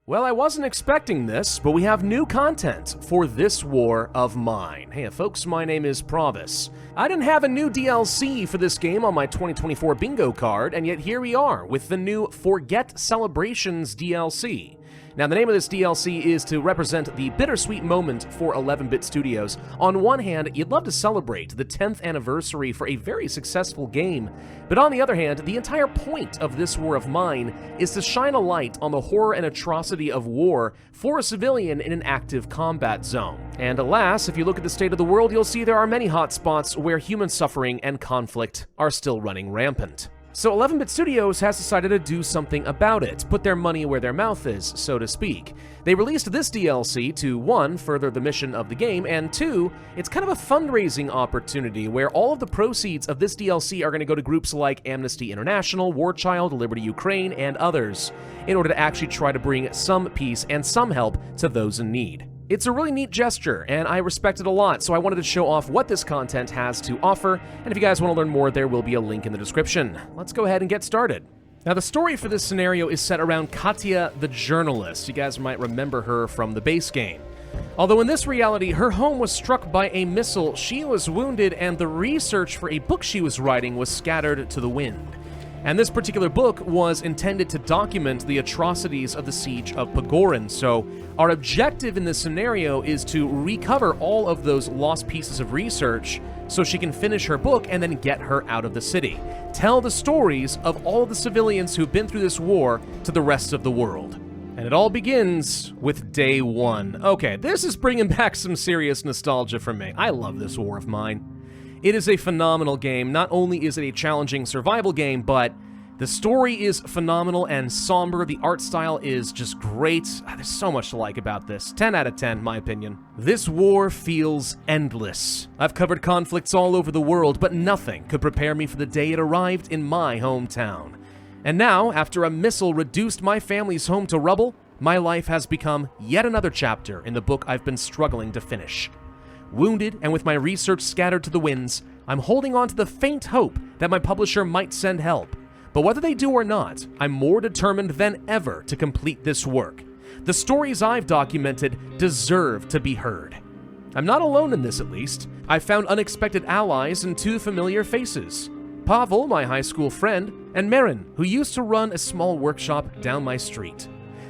Well, I wasn't expecting this, but we have new content for This War of Mine. Hey folks, my name is Pravus. I didn't have a new DLC for this game on my 2024 bingo card, and yet here we are with the new Forget Celebrations DLC. Now, the name of this DLC is to represent the bittersweet moment for 11-bit studios. On one hand, you'd love to celebrate the 10th anniversary for a very successful game, but on the other hand, the entire point of This War of Mine is to shine a light on the horror and atrocity of war for a civilian in an active combat zone. And alas, if you look at the state of the world, you'll see there are many hotspots where human suffering and conflict are still running rampant. So 11-bit Studios has decided to do something about it, put their money where their mouth is, so to speak. They released this DLC to, 1, further the mission of the game, and 2, it's kind of a fundraising opportunity where all of the proceeds of this DLC are going to go to groups like Amnesty International, War Child, Liberty Ukraine, and others, in order to actually try to bring some peace and some help to those in need. It's a really neat gesture, and I respect it a lot, so I wanted to show off what this content has to offer, and if you guys want to learn more, there will be a link in the description. Let's go ahead and get started. Now, the story for this scenario is set around Katya the journalist. You guys might remember her from the base game. Although in this reality, her home was struck by a missile, she was wounded, and the research for a book she was writing was scattered to the wind. And this particular book was intended to document the atrocities of the siege of Pagorin, so our objective in this scenario is to recover all of those lost pieces of research so she can finish her book and then get her out of the city. Tell the stories of all of the civilians who've been through this war to the rest of the world. And it all begins with day 1. Okay, this is bringing back some serious nostalgia for me. I love this War of Mine. It is a phenomenal game. Not only is it a challenging survival game, but the story is phenomenal and somber. The art style is just great. There's so much to like about this. 10 out of 10, my opinion. This war feels endless. I've covered conflicts all over the world, but nothing could prepare me for the day it arrived in my hometown. And now, after a missile reduced my family's home to rubble, my life has become yet another chapter in the book I've been struggling to finish. Wounded and with my research scattered to the winds, I'm holding on to the faint hope that my publisher might send help. But whether they do or not, I'm more determined than ever to complete this work. The stories I've documented deserve to be heard. I'm not alone in this, at least. I found unexpected allies in 2 familiar faces. Pavel, my high school friend, and Marin, who used to run a small workshop down my street.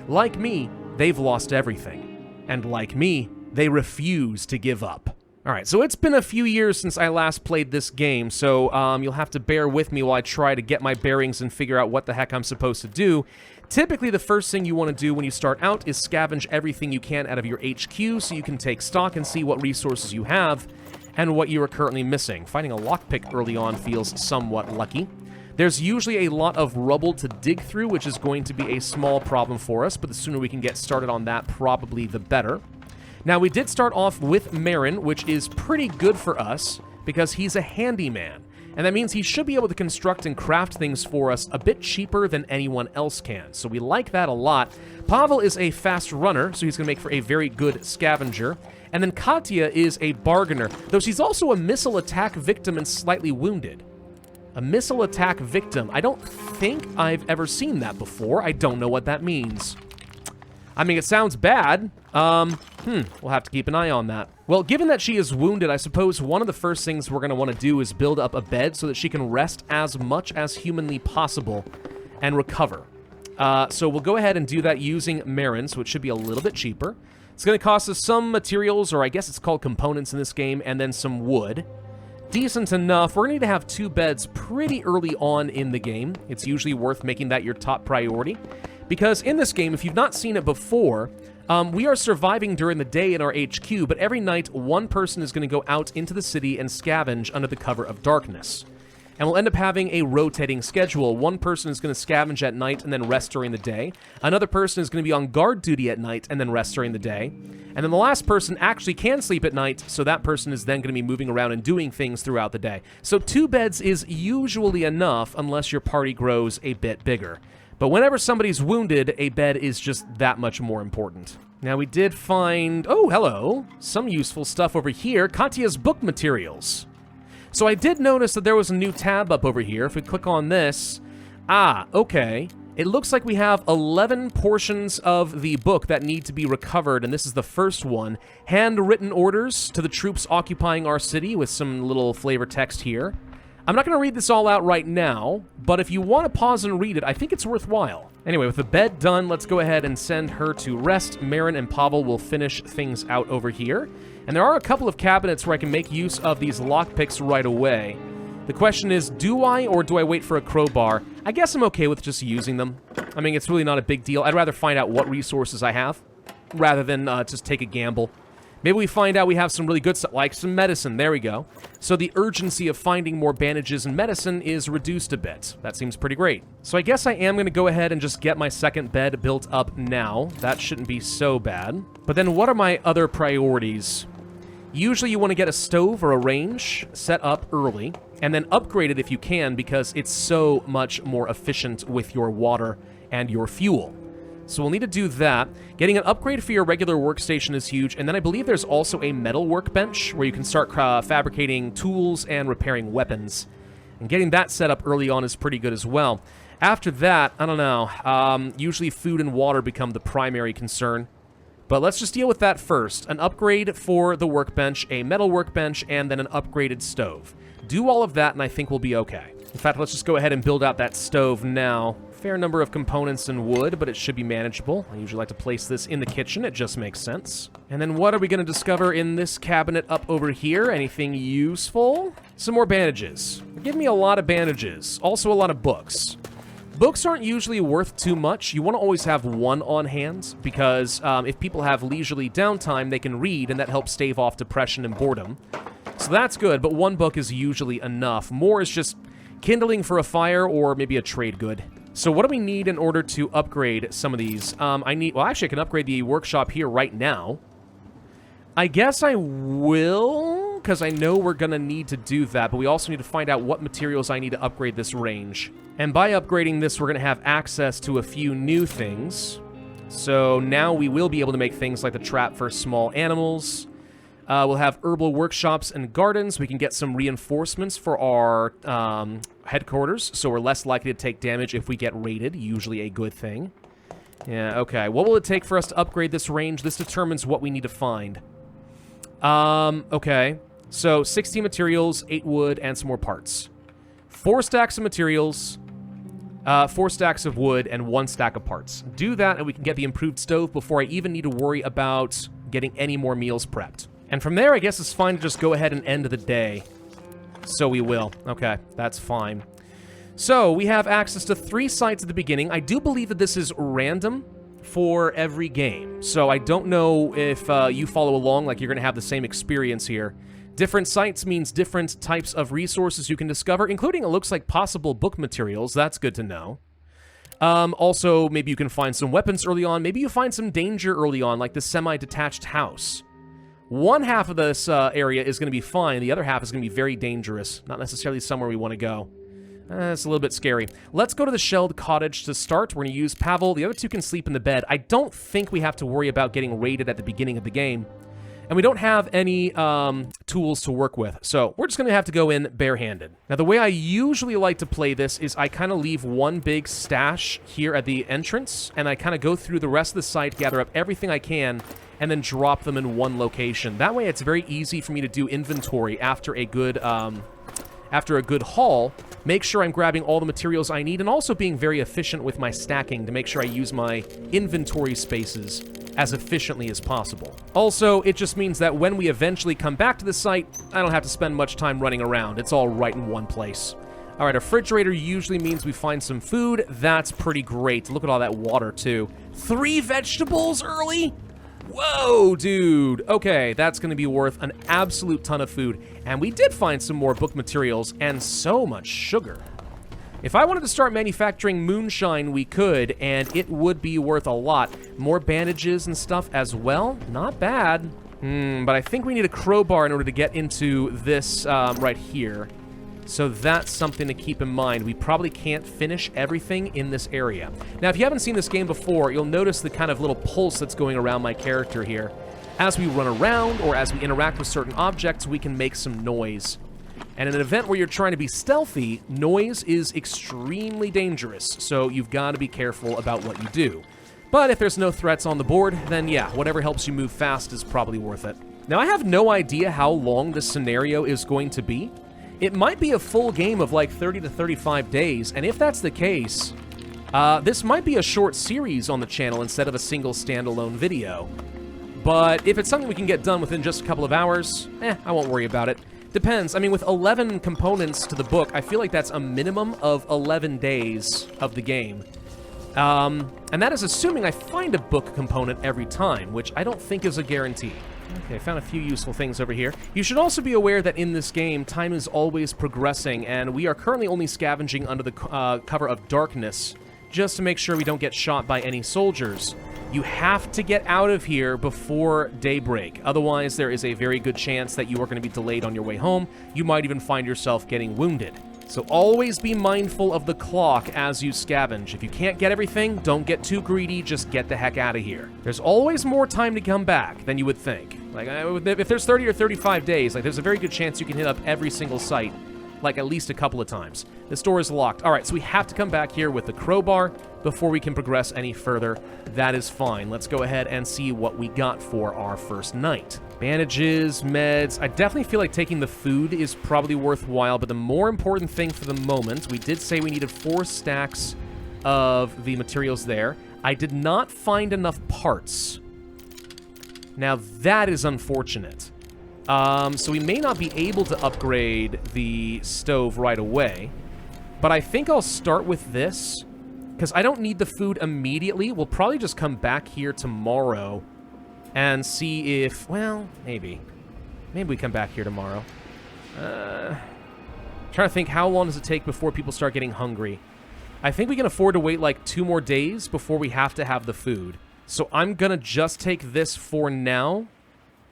Like me, they've lost everything. And like me, they refuse to give up. Alright, so it's been a few years since I last played this game, so you'll have to bear with me while I try to get my bearings and figure out what the heck I'm supposed to do. Typically, the first thing you want to do when you start out is scavenge everything you can out of your HQ so you can take stock and see what resources you have and what you are currently missing. Finding a lockpick early on feels somewhat lucky. There's usually a lot of rubble to dig through, which is going to be a small problem for us, but the sooner we can get started on that, probably the better. Now, we did start off with Marin, which is pretty good for us because he's a handyman, and that means he should be able to construct and craft things for us a bit cheaper than anyone else can, so we like that a lot. Pavel is a fast runner, so he's going to make for a very good scavenger, and then Katya is a bargainer, though she's also a missile attack victim and slightly wounded. A missile attack victim. I don't think I've ever seen that before. I don't know what that means. I mean, it sounds bad. We'll have to keep an eye on that. Well, given that she is wounded, I suppose one of the first things we're going to want to do is build up a bed so that she can rest as much as humanly possible and recover. So we'll go ahead and do that using Marin, so it should be a little bit cheaper. It's going to cost us some materials, or I guess it's called components in this game, and then some wood. Decent enough. We're going to need to have 2 beds pretty early on in the game. It's usually worth making that your top priority. Because in this game, if you've not seen it before, we are surviving during the day in our HQ, but every night, one person is going to go out into the city and scavenge under the cover of darkness. And we'll end up having a rotating schedule. One person is going to scavenge at night and then rest during the day. Another person is going to be on guard duty at night and then rest during the day. And then the last person actually can sleep at night, so that person is then going to be moving around and doing things throughout the day. So 2 beds is usually enough unless your party grows a bit bigger. But whenever somebody's wounded, a bed is just that much more important. Now, we did find... Oh, hello. Some useful stuff over here. Katya's book materials. So I did notice that there was a new tab up over here. If we click on this... Ah, okay. It looks like we have 11 portions of the book that need to be recovered, and this is the first one. Handwritten orders to the troops occupying our city with some little flavor text here. I'm not going to read this all out right now, but if you want to pause and read it, I think it's worthwhile. Anyway, with the bed done, let's go ahead and send her to rest. Marin and Pavel will finish things out over here. And there are a couple of cabinets where I can make use of these lockpicks right away. The question is, do I or do I wait for a crowbar? I guess I'm okay with just using them. I mean, it's really not a big deal. I'd rather find out what resources I have rather than just take a gamble. Maybe we find out we have some really good stuff, like some medicine. There we go. So the urgency of finding more bandages and medicine is reduced a bit. That seems pretty great. So I guess I am going to go ahead and just get my second bed built up now. That shouldn't be so bad. But then what are my other priorities? Usually you want to get a stove or a range set up early, and then upgrade it if you can, because it's so much more efficient with your water and your fuel. So we'll need to do that. Getting an upgrade for your regular workstation is huge, and then I believe there's also a metal workbench where you can start fabricating tools and repairing weapons. And getting that set up early on is pretty good as well. After that, I don't know, usually food and water become the primary concern. But let's just deal with that first. An upgrade for the workbench, a metal workbench, and then an upgraded stove. Do all of that, and I think we'll be okay. In fact, let's just go ahead and build out that stove now. Fair number of components and wood, but it should be manageable. I usually like to place this in the kitchen. It just makes sense. And then what are we going to discover in this cabinet up over here? Anything useful? Some more bandages. Give me a lot of bandages. Also a lot of books. Books aren't usually worth too much. You want to always have one on hand, because if people have leisurely downtime, they can read, and that helps stave off depression and boredom. So that's good, but one book is usually enough. More is just kindling for a fire or maybe a trade good. So what do we need in order to upgrade some of these? Well, actually, I can upgrade the workshop here right now. I guess I will, because I know we're going to need to do that, but we also need to find out what materials I need to upgrade this range. And by upgrading this, we're going to have access to a few new things. So now we will be able to make things like the trap for small animals. We'll have herbal workshops and gardens. We can get some reinforcements for our headquarters, so we're less likely to take damage if we get raided, usually a good thing. Yeah, okay. What will it take for us to upgrade this range? This determines what we need to find. Okay. So 16 materials, 8 wood, and some more parts. 4 stacks of materials, 4 stacks of wood, and 1 stack of parts. Do that, and we can get the improved stove before I even need to worry about getting any more meals prepped. And from there, I guess it's fine to just go ahead and end the day. So we will. Okay, that's fine. So we have access to 3 sites at the beginning. I do believe that this is random for every game. So I don't know if you follow along, like you're going to have the same experience here. Different sites means different types of resources you can discover, including, it looks like, possible book materials. That's good to know. Also, maybe you can find some weapons early on. Maybe you find some danger early on, like the semi-detached house. One half of this area is going to be fine. The other half is going to be very dangerous. Not necessarily somewhere we want to go. It's a little bit scary. Let's go to the shelled cottage to start. We're going to use Pavel. The other 2 can sleep in the bed. I don't think we have to worry about getting raided at the beginning of the game. And we don't have any tools to work with, so we're just going to have to go in barehanded. Now, the way I usually like to play this is I kind of leave one big stash here at the entrance, and I kind of go through the rest of the site, gather up everything I can, and then drop them in one location. That way, it's very easy for me to do inventory after a good haul. Make sure I'm grabbing all the materials I need, and also being very efficient with my stacking to make sure I use my inventory spaces as efficiently as possible. Also, it just means that when we eventually come back to the site, I don't have to spend much time running around. It's all right in one place. All right, a refrigerator usually means we find some food. That's pretty great. Look at all that water, too. 3 vegetables early? Whoa, dude. Okay, that's going to be worth an absolute ton of food. And we did find some more book materials and so much sugar. If I wanted to start manufacturing moonshine, we could, and it would be worth a lot. More bandages and stuff as well. Not bad. But I think we need a crowbar in order to get into this right here. So that's something to keep in mind. We probably can't finish everything in this area. Now, if you haven't seen this game before, you'll notice the kind of little pulse that's going around my character here. As we run around or as we interact with certain objects, we can make some noise. And in an event where you're trying to be stealthy, noise is extremely dangerous, so you've got to be careful about what you do. But if there's no threats on the board, then yeah, whatever helps you move fast is probably worth it. Now, I have no idea how long this scenario is going to be. It might be a full game of like 30 to 35 days, and if that's the case, this might be a short series on the channel instead of a single standalone video. But if it's something we can get done within just a couple of hours, I won't worry about it. Depends. I mean, with 11 components to the book, I feel like that's a minimum of 11 days of the game. And that is assuming I find a book component every time, which I don't think is a guarantee. Okay, I found a few useful things over here. You should also be aware that in this game, time is always progressing, and we are currently only scavenging under the cover of darkness, just to make sure we don't get shot by any soldiers. You have to get out of here before daybreak. Otherwise, there is a very good chance that you are going to be delayed on your way home. You might even find yourself getting wounded. So always be mindful of the clock as you scavenge. If you can't get everything, don't get too greedy, just get the heck out of here. There's always more time to come back than you would think. Like, if there's 30 or 35 days, like, there's a very good chance you can hit up every single site, like, at least a couple of times. This door is locked. All right, so we have to come back here with the crowbar before we can progress any further. That is fine. Let's go ahead and see what we got for our first night. Bandages, meds. I definitely feel like taking the food is probably worthwhile, but the more important thing for the moment, we did say we needed 4 stacks of the materials there. I did not find enough parts. Now, that is unfortunate. So we may not be able to upgrade the stove right away, but I think I'll start with this, because I don't need the food immediately. We'll probably just come back here tomorrow and see if, well, maybe we come back here tomorrow. Trying to think, how long does it take before people start getting hungry? I think we can afford to wait like 2 more days before we have to have the food. So I'm gonna just take this for now,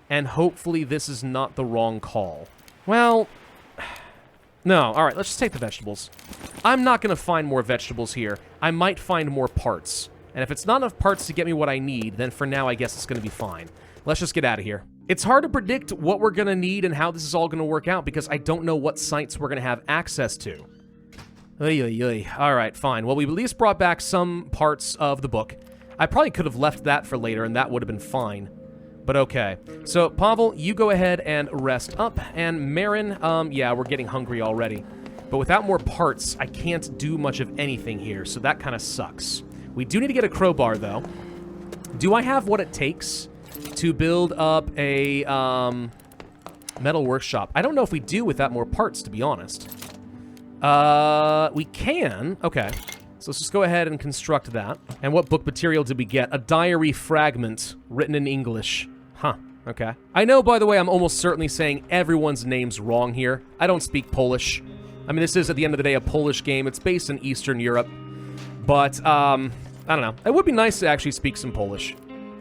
and hopefully this is not the wrong call. Well, no, all right, let's just take the vegetables. I'm not gonna find more vegetables here. I might find more parts. And if it's not enough parts to get me what I need, then for now I guess it's gonna be fine. Let's just get out of here. It's hard to predict what we're gonna need and how this is all gonna work out because I don't know what sites we're gonna have access to. Oy, oy, oy. All right, fine. Well, we at least brought back some parts of the book. I probably could have left that for later, and that would have been fine. But okay. So, Pavel, you go ahead and rest up. And Marin, yeah, we're getting hungry already. But without more parts, I can't do much of anything here, so that kind of sucks. We do need to get a crowbar, though. Do I have what it takes to build up a metal workshop? I don't know if we do without more parts, to be honest. We can. Okay. So let's just go ahead and construct that. And what book material did we get? A diary fragment written in English. Huh. Okay. I know, by the way, I'm almost certainly saying everyone's name's wrong here. I don't speak Polish. I mean, this is, at the end of the day, a Polish game. It's based in Eastern Europe. But, I don't know. It would be nice to actually speak some Polish.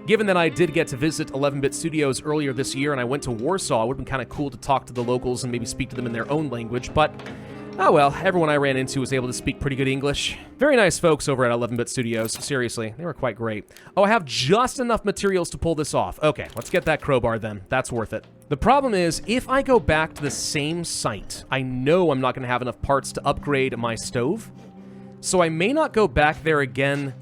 Given that I did get to visit 11-Bit Studios earlier this year and I went to Warsaw, it would have been kind of cool to talk to the locals and maybe speak to them in their own language, but oh well, everyone I ran into was able to speak pretty good English. Very nice folks over at 11-Bit Studios, seriously, they were quite great. Oh, I have just enough materials to pull this off. Okay, let's get that crowbar then, that's worth it. The problem is, if I go back to the same site, I know I'm not going to have enough parts to upgrade my stove, so I may not go back there again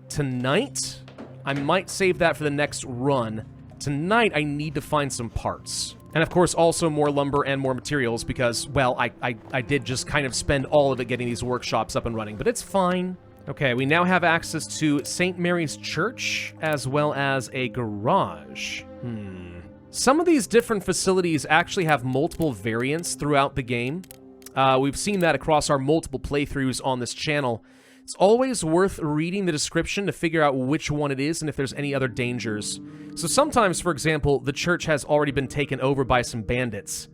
tonight. I might save that for the next run. Tonight, I need to find some parts. And of course, also more lumber and more materials because, well, I did just kind of spend all of it getting these workshops up and running, but it's fine. Okay, we now have access to St. Mary's Church, as well as a garage. Some of these different facilities actually have multiple variants throughout the game. We've seen that across our multiple playthroughs on this channel. It's always worth reading the description to figure out which one it is and if there's any other dangers. So sometimes, for example, the church has already been taken over by some bandits.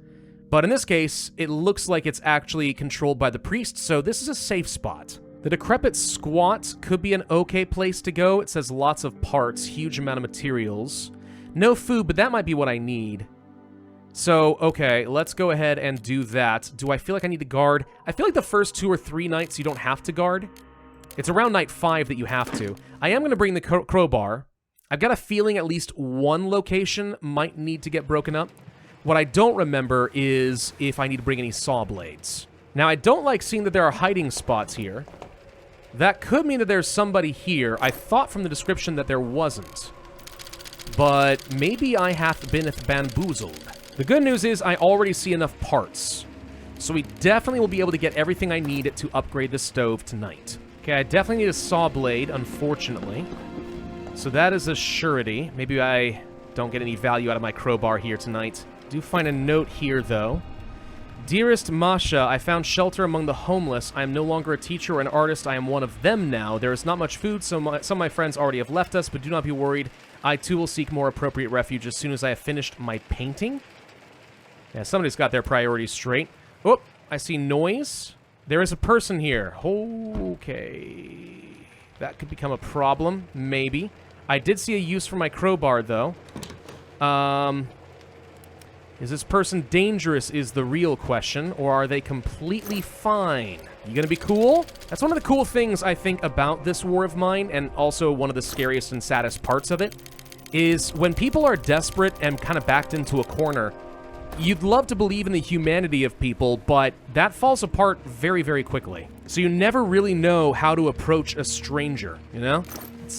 But in this case, it looks like it's actually controlled by the priest, so this is a safe spot. The decrepit squat could be an okay place to go. It says lots of parts, huge amount of materials. No food, but that might be what I need. So, okay, let's go ahead and do that. Do I feel like I need to guard? I feel like the first 2 or 3 nights you don't have to guard. It's around night 5 that you have to. I am going to bring the crowbar. I've got a feeling at least one location might need to get broken up. What I don't remember is if I need to bring any saw blades. Now, I don't like seeing that there are hiding spots here. That could mean that there's somebody here. I thought from the description that there wasn't. But maybe I have been bamboozled. The good news is I already see enough parts. So we definitely will be able to get everything I need to upgrade the stove tonight. Okay, I definitely need a saw blade, unfortunately. So that is a surety. Maybe I don't get any value out of my crowbar here tonight. Do find a note here, though. Dearest Masha, I found shelter among the homeless. I am no longer a teacher or an artist. I am one of them now. There is not much food, so some of my friends already have left us, but do not be worried. I, too, will seek more appropriate refuge as soon as I have finished my painting. Yeah, somebody's got their priorities straight. Oh, I see noise. There is a person here. Okay. That could become a problem, maybe. I did see a use for my crowbar, though. Is this person dangerous is the real question, or are they completely fine? You gonna be cool? That's one of the cool things, I think, about this war of mine, and also one of the scariest and saddest parts of it, is when people are desperate and kind of backed into a corner, you'd love to believe in the humanity of people, but that falls apart very, very quickly. So you never really know how to approach a stranger, you know? It's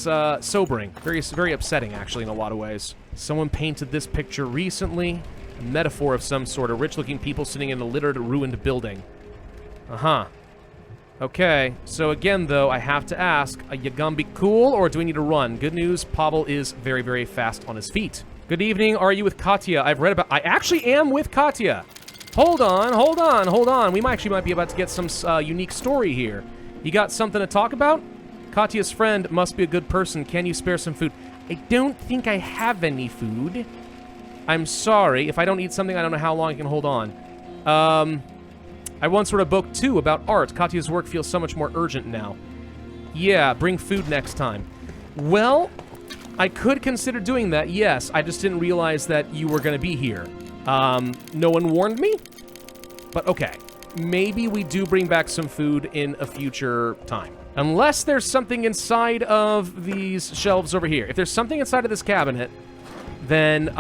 sobering. Very upsetting, actually, in a lot of ways. Someone painted this picture recently. A metaphor of some sort. Rich-looking people sitting in a littered, ruined building. Uh-huh. Okay, so again, though, I have to ask, are you gonna be cool, or do we need to run? Good news, Pavel is very, very fast on his feet. Good evening, are you with Katya? I've read about... I actually am with Katya! Hold on. We might be about to get some unique story here. You got something to talk about? Katya's friend must be a good person. Can you spare some food? I don't think I have any food. I'm sorry. If I don't eat something, I don't know how long I can hold on. I once read a book, too, about art. Katya's work feels so much more urgent now. Yeah, bring food next time. Well, I could consider doing that, yes. I just didn't realize that you were going to be here. No one warned me? But okay. Maybe we do bring back some food in a future time. Unless there's something inside of these shelves over here. If there's something inside of this cabinet, then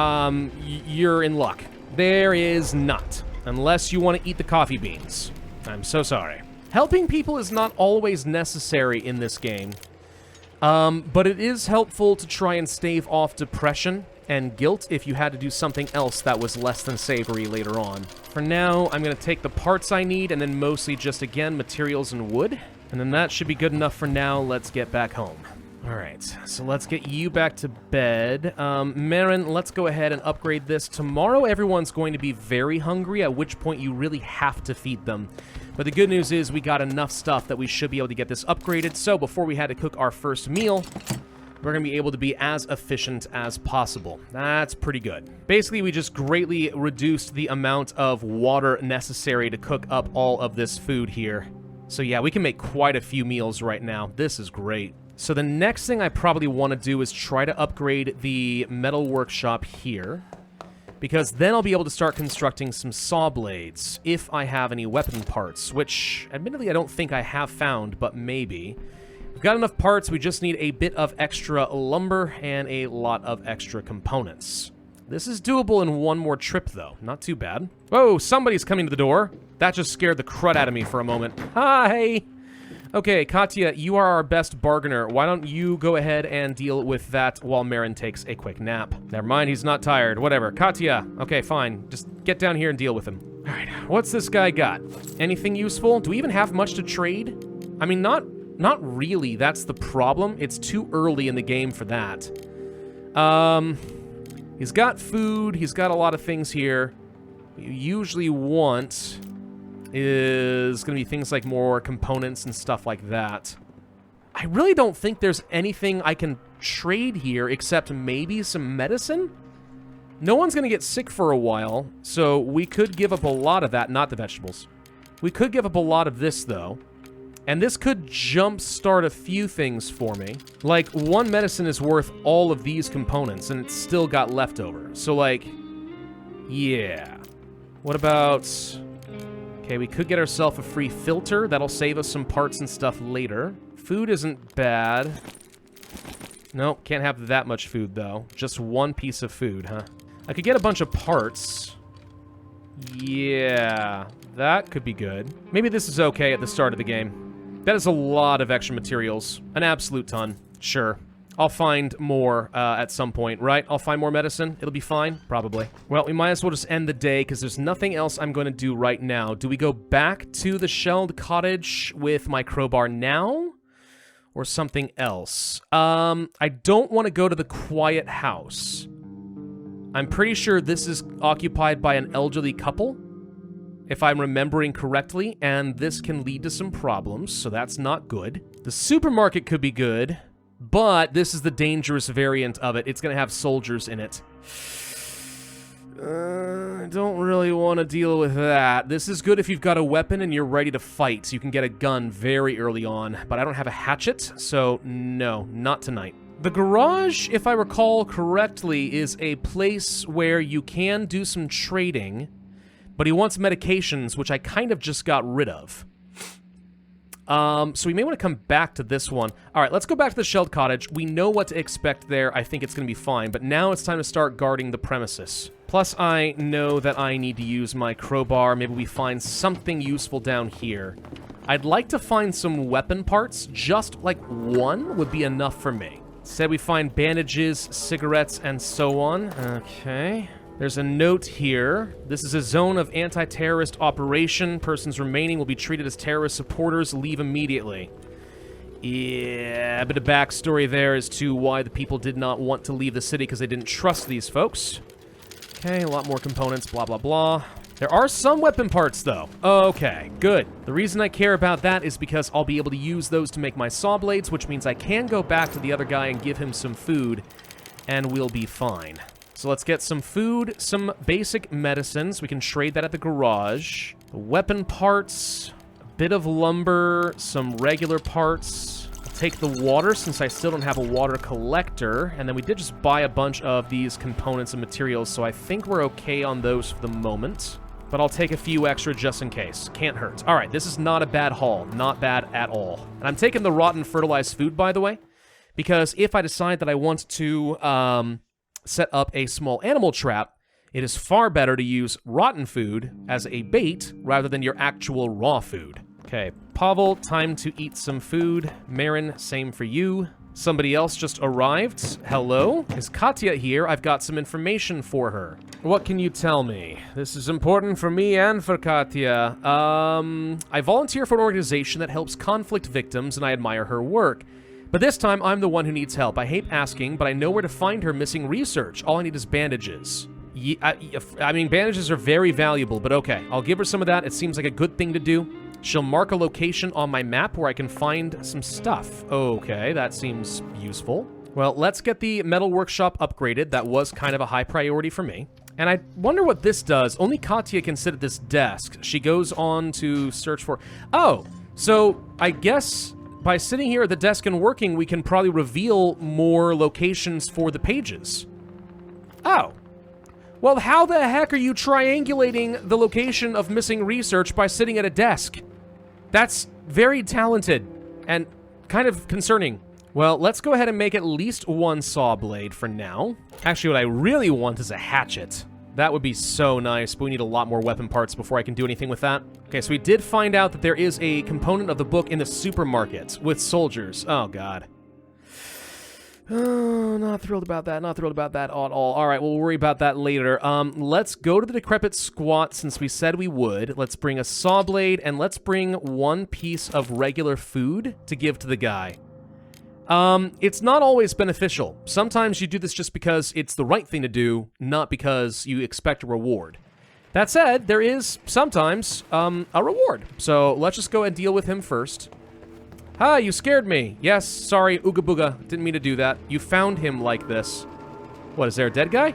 you're in luck. There is not. Unless you want to eat the coffee beans. I'm so sorry. Helping people is not always necessary in this game. But it is helpful to try and stave off depression and guilt if you had to do something else that was less than savory later on. For now, I'm going to take the parts I need and then mostly just, again, materials and wood. And then that should be good enough for now. Let's get back home. Alright, so let's get you back to bed. Marin, let's go ahead and upgrade this. Tomorrow, everyone's going to be very hungry, at which point you really have to feed them. But the good news is we got enough stuff that we should be able to get this upgraded, so before we had to cook our first meal, we're going to be able to be as efficient as possible. That's pretty good. Basically, we just greatly reduced the amount of water necessary to cook up all of this food here. So yeah, we can make quite a few meals right now. This is great. So the next thing I probably want to do is try to upgrade the metal workshop here, because then I'll be able to start constructing some saw blades, if I have any weapon parts, which, admittedly, I don't think I have found, but maybe. We've got enough parts, we just need a bit of extra lumber and a lot of extra components. This is doable in one more trip, though. Not too bad. Whoa, somebody's coming to the door. That just scared the crud out of me for a moment. Hi! Okay, Katya, you are our best bargainer. Why don't you go ahead and deal with that while Marin takes a quick nap? Never mind, he's not tired. Whatever. Katya, okay, fine. Just get down here and deal with him. All right, what's this guy got? Anything useful? Do we even have much to trade? I mean, not really. That's the problem. It's too early in the game for that. He's got food. He's got a lot of things here. What you usually want is going to be things like more components and stuff like that. I really don't think there's anything I can trade here except maybe some medicine? No one's going to get sick for a while, so we could give up a lot of that, not the vegetables. We could give up a lot of this, though. And this could jumpstart a few things for me. Like, one medicine is worth all of these components, and it's still got leftover. So, like, yeah. What about... Okay, we could get ourselves a free filter. That'll save us some parts and stuff later. Food isn't bad. Nope, can't have that much food, though. Just one piece of food, huh? I could get a bunch of parts. Yeah, that could be good. Maybe this is okay at the start of the game. That is a lot of extra materials. An absolute ton. Sure. I'll find more at some point, right? I'll find more medicine. It'll be fine, probably. Well, we might as well just end the day because there's nothing else I'm going to do right now. Do we go back to the shelled cottage with my crowbar now? Or something else? I don't want to go to the quiet house. I'm pretty sure this is occupied by an elderly couple, if I'm remembering correctly, and this can lead to some problems, so that's not good. The supermarket could be good, but this is the dangerous variant of it. It's going to have soldiers in it. I don't really want to deal with that. This is good if you've got a weapon and you're ready to fight, so you can get a gun very early on, but I don't have a hatchet, so no, not tonight. The garage, if I recall correctly, is a place where you can do some trading, but he wants medications, which I kind of just got rid of. So we may want to come back to this one. All right, let's go back to the shelled cottage. We know what to expect there. I think it's going to be fine, but now it's time to start guarding the premises. Plus, I know that I need to use my crowbar. Maybe we find something useful down here. I'd like to find some weapon parts. Just, like, one would be enough for me. Said we find bandages, cigarettes, and so on. Okay. There's a note here. This is a zone of anti-terrorist operation. Persons remaining will be treated as terrorist supporters. Leave immediately. Yeah, a bit of backstory there as to why the people did not want to leave the city because they didn't trust these folks. Okay, a lot more components, blah, blah, blah. There are some weapon parts, though. Okay, good. The reason I care about that is because I'll be able to use those to make my saw blades, which means I can go back to the other guy and give him some food, and we'll be fine. So let's get some food, some basic medicines. We can trade that at the garage. The weapon parts, a bit of lumber, some regular parts. I'll take the water since I still don't have a water collector. And then we did just buy a bunch of these components and materials, so I think we're okay on those for the moment. But I'll take a few extra just in case. Can't hurt. All right, this is not a bad haul. Not bad at all. And I'm taking the rotten fertilized food, by the way, because if I decide that I want to set up a small animal trap, it is far better to use rotten food as a bait rather than your actual raw food. Okay, Pavel, time to eat some food. Marin, same for you. Somebody else just arrived. Hello? Is Katya here? I've got some information for her. What can you tell me? This is important for me and for Katya. I volunteer for an organization that helps conflict victims, and I admire her work. But this time, I'm the one who needs help. I hate asking, but I know where to find her missing research. All I need is bandages. I mean, bandages are very valuable, but okay. I'll give her some of that. It seems like a good thing to do. She'll mark a location on my map where I can find some stuff. Okay, that seems useful. Well, let's get the metal workshop upgraded. That was kind of a high priority for me. And I wonder what this does. Only Katya can sit at this desk. She goes on to search for... Oh, so I guess by sitting here at the desk and working, we can probably reveal more locations for the pages. Oh. Well, how the heck are you triangulating the location of missing research by sitting at a desk? That's very talented and kind of concerning. Well, let's go ahead and make at least one saw blade for now. Actually, what I really want is a hatchet. That would be so nice, but we need a lot more weapon parts before I can do anything with that. Okay, so we did find out that there is a component of the book in the supermarket with soldiers. Oh, God. Oh, not thrilled about that. Not thrilled about that at all. All right, we'll worry about that later. Let's go to the decrepit squat since we said we would. Let's bring a saw blade, and let's bring one piece of regular food to give to the guy. It's not always beneficial. Sometimes you do this just because it's the right thing to do, not because you expect a reward. That said, there is sometimes a reward. So let's just go and deal with him first. Hi, you scared me. Yes, sorry, Ooga Booga. Didn't mean to do that. You found him like this. What, is there a dead guy?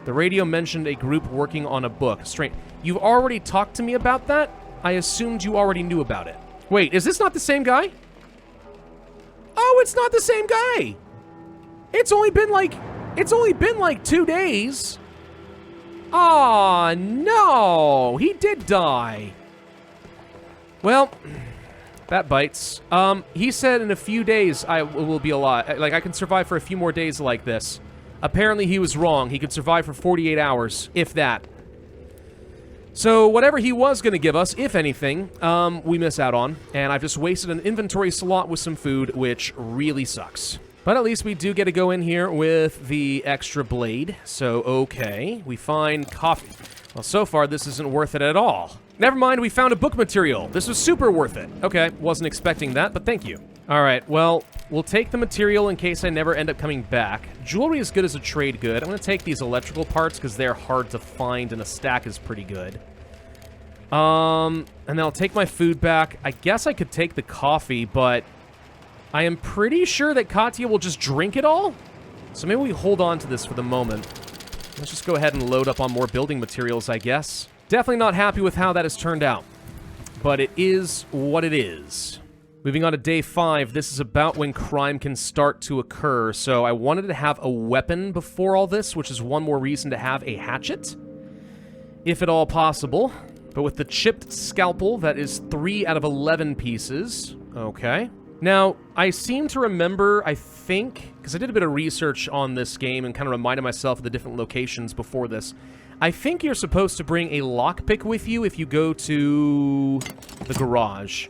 The radio mentioned a group working on a book. Strange. You've already talked to me about that? I assumed you already knew about it. Wait, is this not the same guy? Oh, it's not the same guy. It's only been like 2 days. Aw, no. He did die. Well, that bites. He said in a few days I will be alive. Like, I can survive for a few more days like this. Apparently he was wrong. He could survive for 48 hours, if that. So whatever he was going to give us, if anything, we miss out on. And I've just wasted an inventory slot with some food, which really sucks. But at least we do get to go in here with the extra blade. So, okay. We find coffee. Well, so far, this isn't worth it at all. Never mind, we found a book material. This was super worth it. Okay, wasn't expecting that, but thank you. All right, well, we'll take the material in case I never end up coming back. Jewelry is good as a trade good. I'm going to take these electrical parts because they're hard to find and a stack is pretty good. And then I'll take my food back. I guess I could take the coffee, but I am pretty sure that Katya will just drink it all. So maybe we hold on to this for the moment. Let's just go ahead and load up on more building materials, I guess. Definitely not happy with how that has turned out. But it is what it is. Moving on to day 5, this is about when crime can start to occur. So I wanted to have a weapon before all this, which is one more reason to have a hatchet, if at all possible. But with the chipped scalpel, that is 3 out of 11 pieces. Okay. Now, I seem to remember, I think, because I did a bit of research on this game and kind of reminded myself of the different locations before this. I think you're supposed to bring a lockpick with you if you go to the garage.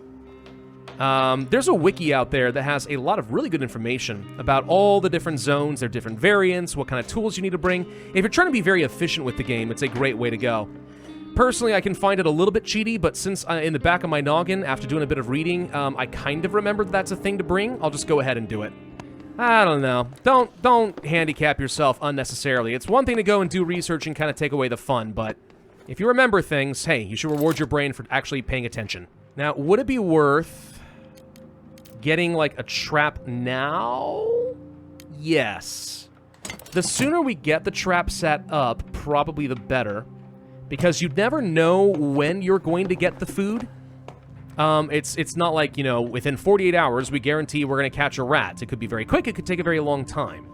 There's a wiki out there that has a lot of really good information about all the different zones, their different variants, what kind of tools you need to bring. If you're trying to be very efficient with the game, it's a great way to go. Personally, I can find it a little bit cheaty, but since in the back of my noggin, after doing a bit of reading, I kind of remembered that's a thing to bring. I'll just go ahead and do it. I don't know. Don't handicap yourself unnecessarily. It's one thing to go and do research and kind of take away the fun, but if you remember things, hey, you should reward your brain for actually paying attention. Now, would it be worth getting, like, a trap now? Yes. The sooner we get the trap set up, probably the better. Because you never know when you're going to get the food. It's not like, you know, within 48 hours, we guarantee we're going to catch a rat. It could be very quick, it could take a very long time.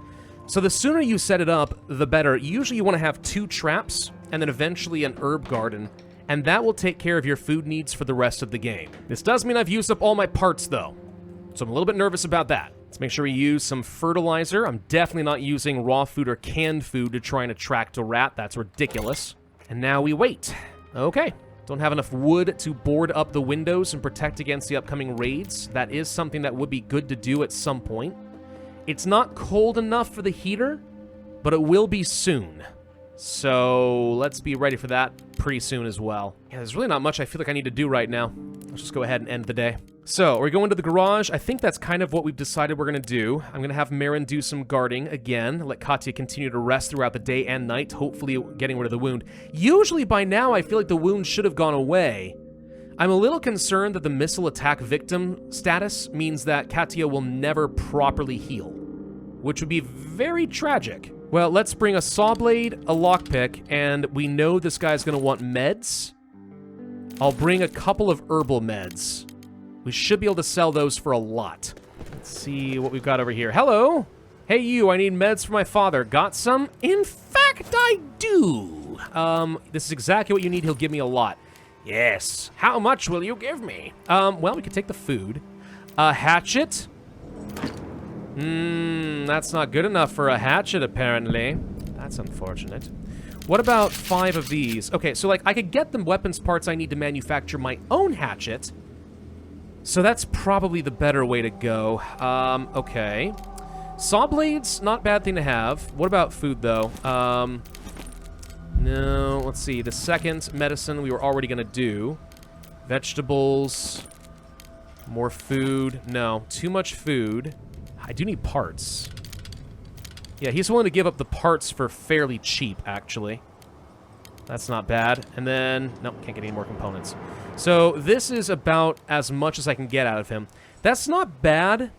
So the sooner you set it up, the better. Usually you want to have 2 traps, and then eventually an herb garden, and that will take care of your food needs for the rest of the game. This does mean I've used up all my parts, though. So I'm a little bit nervous about that. Let's make sure we use some fertilizer. I'm definitely not using raw food or canned food to try and attract a rat. That's ridiculous. And now we wait. Okay. Don't have enough wood to board up the windows and protect against the upcoming raids. That is something that would be good to do at some point. It's not cold enough for the heater, but it will be soon. So let's be ready for that pretty soon as well. Yeah, there's really not much I feel like I need to do right now. Let's just go ahead and end the day. So, we're going to the garage. I think that's kind of what we've decided we're going to do. I'm going to have Marin do some guarding again, let Katya continue to rest throughout the day and night, hopefully getting rid of the wound. Usually by now, I feel like the wound should have gone away. I'm a little concerned that the missile attack victim status means that Katya will never properly heal, which would be very tragic. Well, let's bring a saw blade, a lockpick, and we know this guy's going to want meds. I'll bring a couple of herbal meds. We should be able to sell those for a lot. Let's see what we've got over here. Hello! Hey you, I need meds for my father. Got some? In fact, I do! This is exactly what you need. He'll give me a lot. Yes. How much will you give me? Well, we could take the food. A hatchet? That's not good enough for a hatchet, apparently. That's unfortunate. What about 5 of these? Okay, so, like, I could get the weapons parts I need to manufacture my own hatchet. So that's probably the better way to go. Okay. Saw blades, not a bad thing to have. What about food, though? No, let's see. The second medicine we were already going to do. Vegetables. More food. No, too much food. I do need parts. Yeah, he's willing to give up the parts for fairly cheap, actually. That's not bad. And then, nope, can't get any more components. So this is about as much as I can get out of him. That's not bad.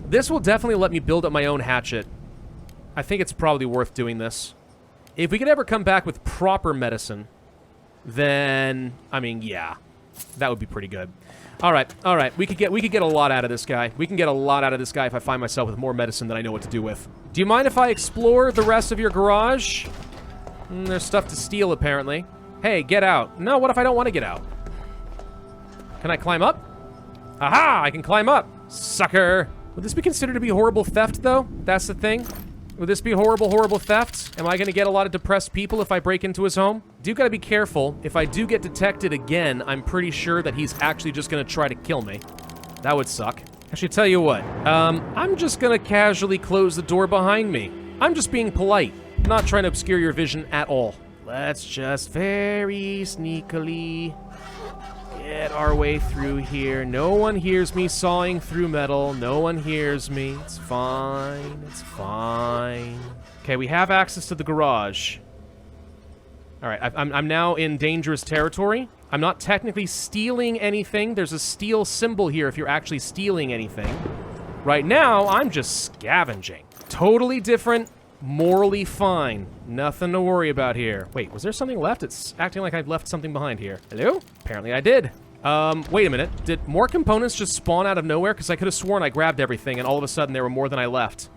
This will definitely let me build up my own hatchet. I think it's probably worth doing this. If we could ever come back with proper medicine, then, I mean, yeah, that would be pretty good. All right. We could get a lot out of this guy. We can get a lot out of this guy if I find myself with more medicine than I know what to do with. Do you mind if I explore the rest of your garage? There's stuff to steal, apparently. Hey, get out. No, what if I don't want to get out? Can I climb up? Aha! I can climb up! Sucker! Would this be considered to be horrible theft, though? That's the thing? Would this be horrible, horrible theft? Am I going to get a lot of depressed people if I break into his home? Do got to be careful. If I do get detected again, I'm pretty sure that he's actually just going to try to kill me. That would suck. Actually, tell you what. I'm just going to casually close the door behind me. I'm just being polite. I'm not trying to obscure your vision at all. Let's just very sneakily get our way through here. No one hears me sawing through metal. No one hears me. It's fine. It's fine. Okay, we have access to the garage. All right, I'm now in dangerous territory. I'm not technically stealing anything. There's a steal symbol here if you're actually stealing anything. Right now, I'm just scavenging. Totally different. Morally fine. Nothing to worry about here. Wait, was there something left? It's acting like I've left something behind here. Hello? Apparently I did. Wait a minute. Did more components just spawn out of nowhere? Because I could have sworn I grabbed everything and all of a sudden there were more than I left.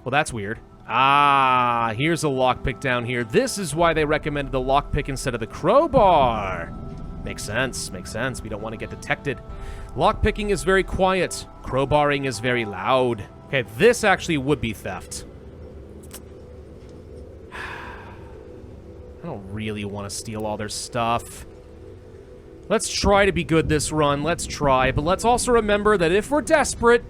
Well, that's weird. Ah, here's a lockpick down here. This is why they recommended the lockpick instead of the crowbar. Makes sense. Makes sense. We don't want to get detected. Lockpicking is very quiet. Crowbarring is very loud. Okay, this actually would be theft. I don't really want to steal all their stuff. Let's try to be good this run. Let's try. But let's also remember that if we're desperate,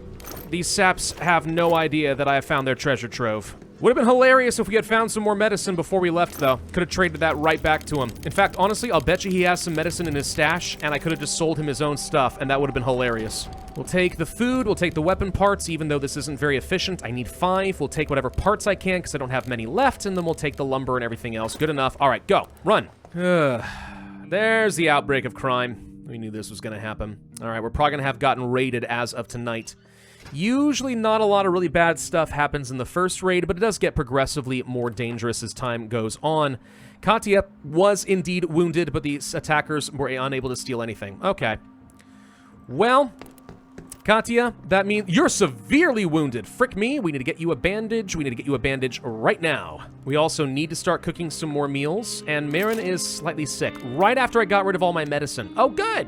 these saps have no idea that I have found their treasure trove. Would have been hilarious if we had found some more medicine before we left, though. Could have traded that right back to him. In fact, honestly, I'll bet you he has some medicine in his stash, and I could have just sold him his own stuff, and that would have been hilarious. We'll take the food, we'll take the weapon parts, even though this isn't very efficient. I need 5. We'll take whatever parts I can, because I don't have many left, and then we'll take the lumber and everything else. Good enough. All right, go. Run. There's the outbreak of crime. We knew this was going to happen. All right, we're probably going to have gotten raided as of tonight. Usually not a lot of really bad stuff happens in the first raid, but it does get progressively more dangerous as time goes on. Katya was indeed wounded, but these attackers were unable to steal anything. Okay. Well, Katya, that means you're severely wounded. Frick me, we need to get you a bandage. We need to get you a bandage right now. We also need to start cooking some more meals, and Marin is slightly sick. Right after I got rid of all my medicine. Oh, good.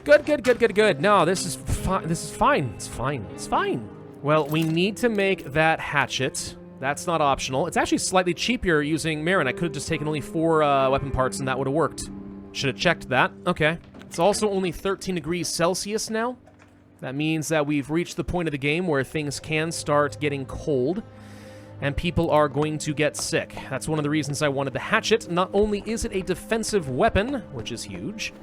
Good. No, this is fine. This is fine. It's fine. It's fine. Well, we need to make that hatchet. That's not optional. It's actually slightly cheaper using Marin. I could have just taken only 4 weapon parts and that would have worked. Should have checked that. Okay. It's also only 13 degrees Celsius now. That means that we've reached the point of the game where things can start getting cold and people are going to get sick. That's one of the reasons I wanted the hatchet. Not only is it a defensive weapon, which is huge,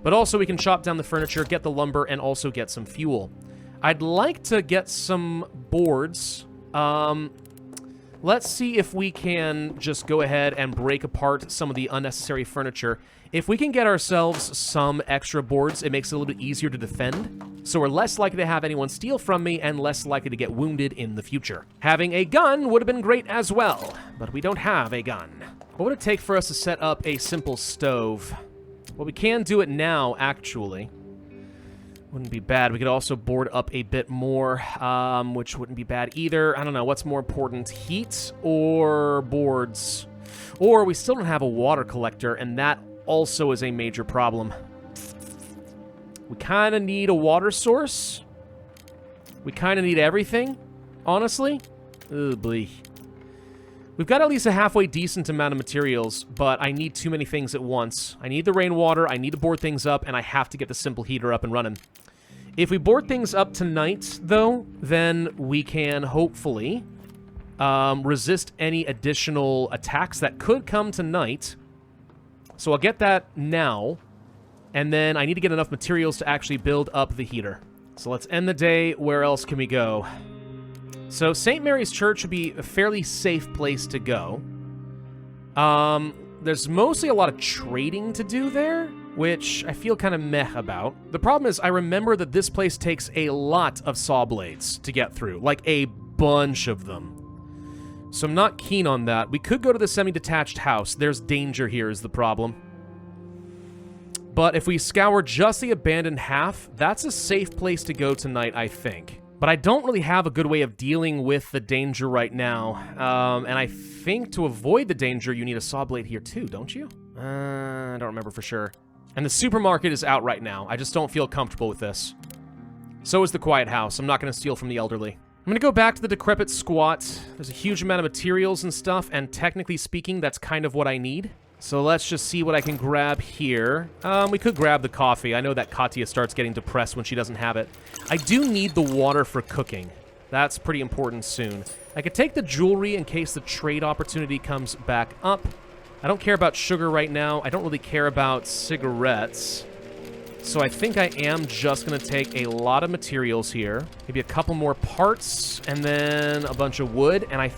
but also we can chop down the furniture, get the lumber, and also get some fuel. I'd like to get some boards. Let's see if we can just go ahead and break apart some of the unnecessary furniture. If we can get ourselves some extra boards, it makes it a little bit easier to defend. So we're less likely to have anyone steal from me and less likely to get wounded in the future. Having a gun would have been great as well, but we don't have a gun. What would it take for us to set up a simple stove? Well, we can do it now, actually. Wouldn't be bad. We could also board up a bit more, which wouldn't be bad either. I don't know. What's more important, heat or boards? Or we still don't have a water collector, and that also is a major problem. We kind of need a water source. We kind of need everything, honestly. Ugh, boy. We've got at least a halfway decent amount of materials, but I need too many things at once. I need the rainwater, I need to board things up, and I have to get the simple heater up and running. If we board things up tonight, though, then we can hopefully resist any additional attacks that could come tonight. So I'll get that now, and then I need to get enough materials to actually build up the heater. So let's end the day. Where else can we go? So St. Mary's Church would be a fairly safe place to go. There's mostly a lot of trading to do there, which I feel kind of meh about. The problem is I remember that this place takes a lot of saw blades to get through, like a bunch of them. So I'm not keen on that. We could go to the semi-detached house. There's danger here is the problem. But if we scour just the abandoned half, that's a safe place to go tonight, I think. But I don't really have a good way of dealing with the danger right now. And I think to avoid the danger, you need a saw blade here too, don't you? I don't remember for sure. And the supermarket is out right now. I just don't feel comfortable with this. So is the quiet house. I'm not going to steal from the elderly. I'm gonna go back to the decrepit squat. There's a huge amount of materials and stuff, and technically speaking, that's kind of what I need. So let's just see what I can grab here. We could grab the coffee. I know that Katya starts getting depressed when she doesn't have it. I do need the water for cooking. That's pretty important soon. I could take the jewelry in case the trade opportunity comes back up. I don't care about sugar right now. I don't really care about cigarettes. So I think I am just going to take a lot of materials here. Maybe a couple more parts, and then a bunch of wood. And I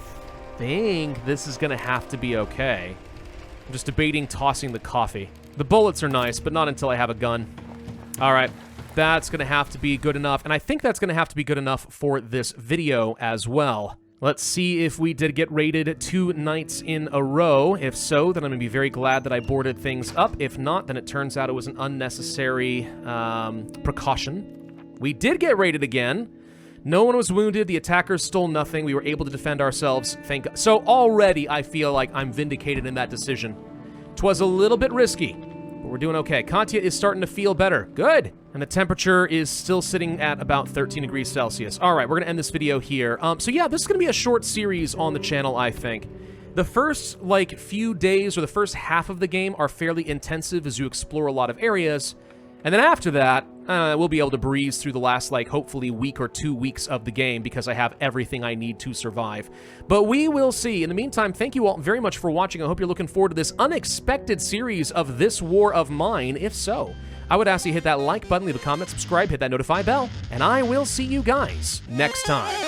think this is going to have to be okay. I'm just debating tossing the coffee. The bullets are nice, but not until I have a gun. All right. That's going to have to be good enough. And I think that's going to have to be good enough for this video as well. Let's see if we did get raided 2 nights in a row. If so, then I'm going to be very glad that I boarded things up. If not, then it turns out it was an unnecessary precaution. We did get raided again. No one was wounded. The attackers stole nothing. We were able to defend ourselves. Thank God. So already I feel like I'm vindicated in that decision. 'Twas a little bit risky, but we're doing okay. Katya is starting to feel better. Good. And the temperature is still sitting at about 13 degrees Celsius. All right, we're going to end this video here. So yeah, this is going to be a short series on the channel, I think. The first, few days or the first half of the game are fairly intensive as you explore a lot of areas. And then after that, we'll be able to breeze through the last, hopefully week or 2 weeks of the game because I have everything I need to survive. But we will see. In the meantime, thank you all very much for watching. I hope you're looking forward to this unexpected series of This War of Mine. If so, I would ask you to hit that like button, leave a comment, subscribe, hit that notify bell, and I will see you guys next time.